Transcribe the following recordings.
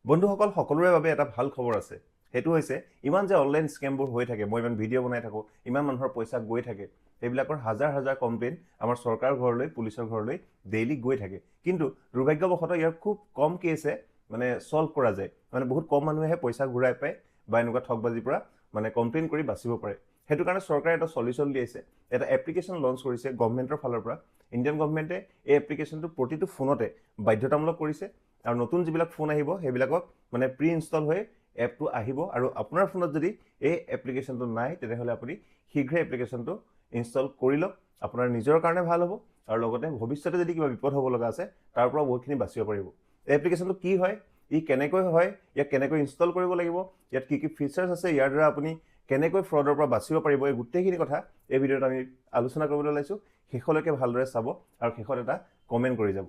বন্ধুসকল সকলোৰে বাবে এটা ভাল খবৰ আছে হেতু হৈছে ইমান যে অনলাইন স্কেমবোৰ হৈ থাকে মই ইমান ভিডিঅ' বনাই থাকো ইমান মানুহৰ পইচা গৈ থাকে এইবিলাকৰ হাজাৰ হাজাৰ কমপ্লেইন আমাৰ চৰকাৰ ঘৰলৈ পুলিচৰ ঘৰলৈ ডেইলি গৈ থাকে কিন্তু দুৰ্ভাগ্যবশতঃ ইয়াৰ খুব কম কেছে মানে সলভ কৰা যায় মানে বহুত কম মানুহে পইচা ঘূৰাই পায় বা এনেকুৱা ঠগবাজিৰ পৰা মানে কমপ্লেইন কৰি বাচিব পাৰে হেতু কাৰণে চৰকাৰে এটা সলিউশন দিছে এটা এপ্লিকেশন লঞ্চ কৰিছে গভৰ্নমেন্টৰ ফালৰ পৰা ইণ্ডিয়ান গভৰ্নমেন্টে এই এপ্লিকেশনটো প্ৰতিটো ফোনতে বাধ্যতামূলক কৰিছে আৰু নতুন যিবিলাক ফোন আহিব সেইবিলাকক মানে প্ৰি ইনষ্টল হৈ এপটো আহিব আৰু আপোনাৰ ফোনত যদি এই এপ্লিকেশনটো নাই তেনেহলে আপুনি শীঘ্ৰে এপ্লিকেশনটো ইনষ্টল কৰি লওক আপোনাৰ নিজৰ কাৰণে ভাল হ'ব আৰু লগতে ভৱিষ্যতে যদি কিবা বিপদ হ'ব লগা আছে তাৰ পৰা বহুতখিনি বাচিব পাৰিব এই এপ্লিকেশনটো কি হয় ই কেনেকৈ হয় ইয়াক কেনেকৈ ইনষ্টল কৰিব লাগিব ইয়াত কি কি ফিচাৰ্ছ আছে ইয়াৰ দ্বাৰা আপুনি কেনেকৈ ফ্ৰডৰ পৰা বাচিব পাৰিব এই গোটেইখিনি কথা এই ভিডিঅ'ত আমি আলোচনা কৰিবলৈ ওলাইছো শেষলৈকে ভালদৰে চাব আৰু শেষত এটা কমেন্ট কৰি যাব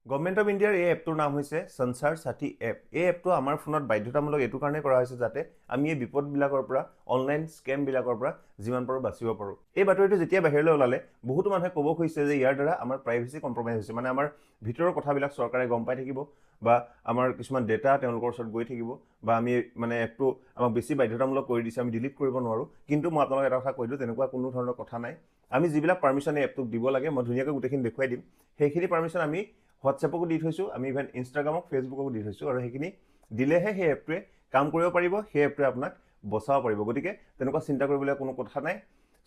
গভৰ্নমেন্ট অফ ইণ্ডিয়াৰ এই এপটোৰ নাম হৈছে সংসাৰ সাথী এপ এই এপটো আমাৰ ফোনত বাধ্যতামূলক এটো কাৰণে কৰা হৈছে যাতে আমি এই বিপদবিলাকৰ পৰা অনলাইন স্কেম বিলাকৰ পৰা যিমান পাৰো বাচিব পাৰো এই বাতৰিটো যেতিয়া বাহিৰলৈ ওলালে বহুত মানুহে ক'ব খুজিছে যে ইয়াৰ দ্বাৰা আমাৰ প্ৰাইভেচি কম্প্ৰমাইজ হৈছে মানে আমাৰ ভিতৰৰ কথাবিলাক চৰকাৰে গম পাই থাকিব বা আমাৰ কিছুমান ডেটা তেওঁলোকৰ ওচৰত গৈ থাকিব বা আমি মানে এপটো আমাক বেছি বাধ্যতামূলক কৰি দিছে আমি ডিলিট কৰিব নোৱাৰো কিন্তু মই আপোনালোকক এটা কথা কৈ দিওঁ তেনেকুৱা কোনো ধৰণৰ কথা নাই আমি যিবিলাক পাৰমিশন এই এপটোক দিব লাগে মই ধুনীয়াকৈ গোটেইখিনি দেখুৱাই দিম সেইখিনি পাৰমিশন আমি হোৱাটছএপকো দি থৈছো আমি ইভেন ইনষ্টাগ্ৰামক ফেচবুককো দি থৈছো আৰু সেইখিনি দিলেহে সেই এপটোৱে কাম কৰিব পাৰিব সেই এপটোৱে আপোনাক বচাব পাৰিব গতিকে তেনেকুৱা চিন্তা কৰিবলৈ কোনো কথা নাই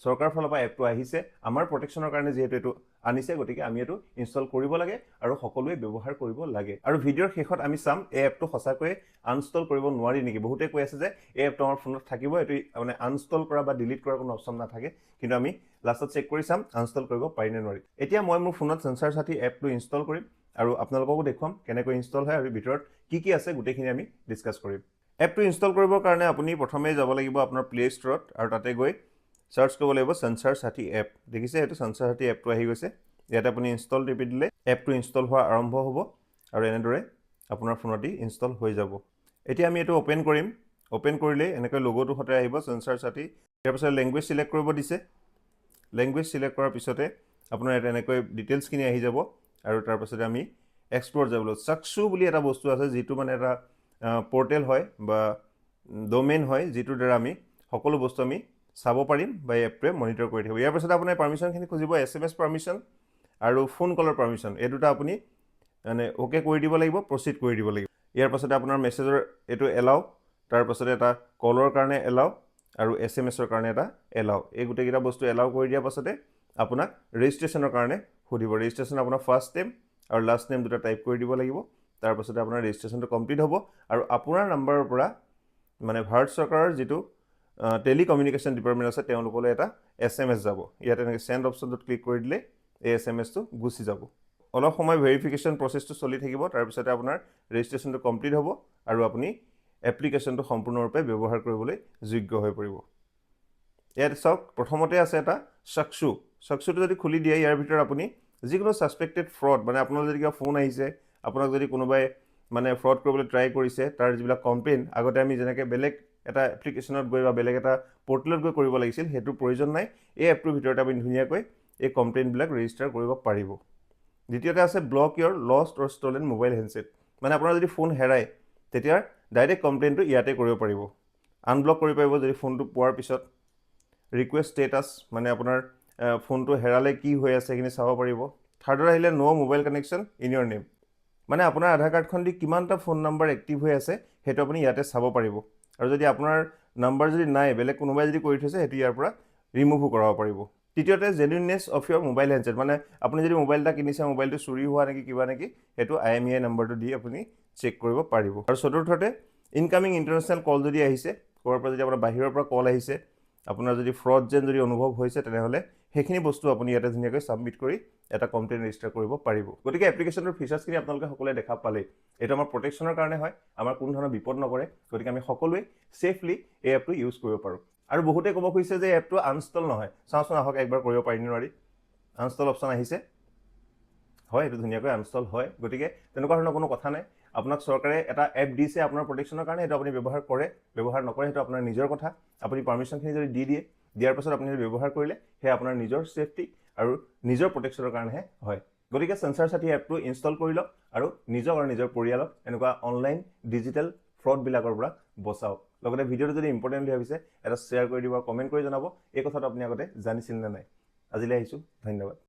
চৰকাৰৰ ফালৰ পৰা এপটো আহিছে আমাৰ প্ৰটেকচনৰ কাৰণে যেহেতু এটো আনিছে গতিকে আমি এটো ইনষ্টল কৰিব লাগে আৰু সকলোৱে ব্যৱহাৰ কৰিব লাগে আৰু ভিডিঅ'ৰ শেষত আমি চাম এই এপটো সঁচাকৈ আনষ্টল কৰিব নোৱাৰি নেকি বহুতে কৈ আছে যে এই এপটো আমাৰ ফোনত থাকিব এটো মানে আনষ্টল কৰা বা ডিলিট কৰাৰ কোনো অপচন নাথাকে কিন্তু আমি লাষ্টত চেক কৰি চাম আনষ্টল কৰিব পাৰি নে নোৱাৰি এতিয়া মই মোৰ ফোনত সংসাৰ সাথী এপটো ইনষ্টল কৰিম আৰু আপোনালোককো দেখুৱাম কেনেকৈ ইনষ্টল হয় আৰু ভিতৰত কি আছে গোটেইখিনি আমি ডিসকাস কৰিম এপটো ইনষ্টল কৰিবৰ কাৰণে আপুনি প্ৰথমে যাব লাগিব আপোনাৰ প্লে ষ্টৰত আৰু তাতে গৈ সাৰ্চ কৰিব লাগিব সংসাৰ সাথী এপ দেখিছে এটো সংসাৰ সাথী এপটো আহি গৈছে ইয়াত আপুনি ইনষ্টল টিপি দিলে এপটো ইনষ্টল হোৱা আৰম্ভ হ'ব আৰু এনেদৰে আপোনাৰ ফোনতে ইনষ্টল হৈ যাব এতিয়া আমি এটো ওপেন কৰিম ওপেন কৰিলে এনেকৈ লোগোটো হতে আহিব সংসাৰ সাথী ইয়াৰ পিছত ল্যাঙ্গুৱেজ সিলেক্ট কৰিব দিছে ল্যাঙ্গুৱেজ সিলেক্ট কৰাৰ পিছতে আপোনাৰ এটা এনেকৈ ডিটেইলছ খিনি আহি যাব আৰু তাৰ পাছতে আমি এক্সপ্লোৰ যাবলৈ সাক্ষু বুলি এটা বস্তু আছে যেটো মানে এটা পোৰ্টেল হয় বা ডোমেইন হয় যেটোৰ দ্বাৰা আমি সকলো বস্তু আমি চাব পাৰিম বা এপটোৱে মনিটৰ কৰি থাকিব ইয়াৰ পাছতে আপোনাৰ পাৰমিশনখিনি খুজিব এছএমএছ পাৰমিশন আৰু ফোন কলৰ পাৰমিশন এই দুটা আপুনি মানে ওকে কৰি দিব লাগিব প্ৰসিড কৰি দিব লাগিব ইয়াৰ পাছতে আপোনাৰ মেছেজৰ এটো এলাও তাৰ পাছতে এটা কলৰ কাৰণে এলাও আৰু এছএমএছৰ কাৰণে এটা এলাও এই গোটেইকেইটা বস্তু এলাও কৰি দিয়াৰ পাছতে আপোনাক ৰেজিষ্ট্ৰেচনৰ কাৰণে খুদিব ৰেজিষ্ট্ৰেচন আপোনাৰ ফাৰ্ষ্ট নেম আৰু লাষ্ট নেম দুটা টাইপ কৰি দিব লাগিব তাৰ পাছতে আপোনাৰ ৰেজিষ্ট্ৰেচনটো কমপ্লিট হ'ব আৰু আপোনাৰ নাম্বাৰৰ পৰা মানে ভাৰত চৰকাৰৰ যেটো টেলিকমিউনিকেশ্যন ডিপাৰ্টমেন্ট আছে তেওঁলোকলৈ এটা এছএমএছ যাব ইয়াত এনেকৈ সেন্ড অপচনটোত ক্লিক কৰি দিলে এই এছএমএছটো গুছি যাব অলপ সময় ভেৰিফিকেশ্যন প্ৰসেছটো চলি থাকিব তাৰ পিছতে আপোনাৰ ৰেজিষ্ট্ৰেচনটো কমপ্লিট হ'ব আৰু আপুনি এপ্লিকেশনটো সম্পূৰ্ণৰূপে ব্যৱহাৰ কৰিবলৈ যোগ্য হৈ পৰিব ইয়াত সব প্ৰথমতে আছে এটা সাক্ষুটো যদি খুলি দিয়ে ইয়াৰ ভিতৰত আপুনি যিকোনো সাসপেক্টেড ফ্ৰড মানে আপোনাৰ যদি কিবা ফোন আহিছে আপোনাক যদি কোনোবাই মানে ফ্ৰড কৰিবলৈ ট্ৰাই কৰিছে তাৰ যিবিলাক কমপ্লেইন আগতে আমি যেনেকৈ বেলেগ এটা এপ্লিকেশনত গৈ বা বেলেগ এটা পোৰ্টেলত গৈ কৰিব লাগিছিল হেতু প্ৰয়োজন নাই এই এপটোৰ ভিতৰত আপুনি ধুনীয়াকৈ এই কমপ্লেইন বিলাক ৰেজিষ্টাৰ কৰিব পাৰিব দ্বিতীয়তে আছে block your lost or stolen mobile handset মানে আপোনাৰ যদি ফোন হেৰায় তেতিয়া ডাইৰেক্ট কমপ্লেইনটো ইয়াতে কৰিব পাৰিব আনব্লক কৰিব পাৰিব যদি ফোনটো পোৱাৰ পিছত ৰিকুৱেষ্ট ষ্টেটাস মানে আপোনাৰ ফোনটো হেৰালে কি হৈ আছে কিনে চাব পাৰিব থাৰ্ডৰ আহিলে no mobile connection in your name মানে আপোনাৰ আধাৰ কাৰ্ডখন দি কিমানটা ফোন নাম্বাৰ এক্টিভ হৈ আছে হেতু আপুনি ইয়াতে চাব পাৰিব আৰু যদি আপোনাৰ নাম্বাৰ যদি নাই বেলেগ কোনোবাই যদি কৰি থৈছে হেতু ইয়াৰ পৰা ৰিমুভ কৰাব পাৰিব তৃতীয়তে জেনুইননেছ অফ ইয়োৰ মোবাইল হ্যান্ডসেট মানে আপুনি যদি মোবাইলটা কিনিছে মোবাইলটো চুৰি হোৱা নেকি কিবা নেকি হেতু IMEI নাম্বাৰটো দি আপুনি চেক কৰিব পাৰিব আৰু চতুৰ্থতে ইনকামিং ইন্টাৰনেশ্যনেল কল যদি আহিছে কোৱাৰ পৰা যদি আপোনাৰ বাহিৰৰ পৰা কল আহিছে আপোনাৰ যদি ফ্ৰড যেন যদি অনুভৱ হৈছে তেনেহলে হেখিনি বস্তু আপুনি ইয়াতে ধুনীয়াকৈ সাবমিট কৰি এটা কমপ্লেইন ৰেজিষ্টাৰ কৰিব পাৰিব গতিকে এপ্লিকেশনৰ ফিচাৰ্ছখিনি আপোনালোকে সকলোৱে দেখা পালে এটা আমাৰ প্ৰটেকচনৰ কাৰণে হয় আমাৰ কোনো ধৰণৰ বিপদ নকৰে গতিকে আমি সকলোৱে সেফলি এই এপটো ইউজ কৰিব পাৰো আৰু বহুতে ক'ব খুজিছে যে এপটো আনষ্টল নহয় চাওঁচোন আহক একবাৰ কৰিব পাৰি নোৱাৰি আনষ্টল অপচন আহিছে হয় এটো ধুনীয়াকৈ আনষ্টল হয় গতিকে তেনেকুৱা ধৰণৰ কোনো কথা নাই আপোনাক চৰকাৰে এটা এপ দিছে আপোনাৰ প্ৰটেকচনৰ কাৰণে এটো আপুনি ব্যৱহাৰ কৰে ব্যৱহাৰ নকৰে হেতু আপোনাৰ নিজৰ কথা আপুনি পাৰমিশনখিনি যদি দি দিয়াৰ পাছত আপুনি ব্যৱহাৰ কৰিলে হে আপোনাৰ নিজৰ সেফটি আৰু নিজৰ প্ৰটেকচনৰ কাৰণে হয় গতিকে সেন্সাৰ সাথী এপটো ইনষ্টল কৰি লওক আৰু নিজক আৰু নিজৰ পৰিয়ালক এনেকুৱা অনলাইন ডিজিটেল ফ্ৰডবিলাকৰ পৰা বচাওক লগতে ভিডিঅ'টো যদি ইম্পৰ্টেণ্ট বুলি ভাবিছে এটা শ্বেয়াৰ কৰি দিব আৰু কমেণ্ট কৰি জনাব এই কথাটো আপুনি আগতে জানিছিল নে নাই আজিলৈ আহিছোঁ ধন্যবাদ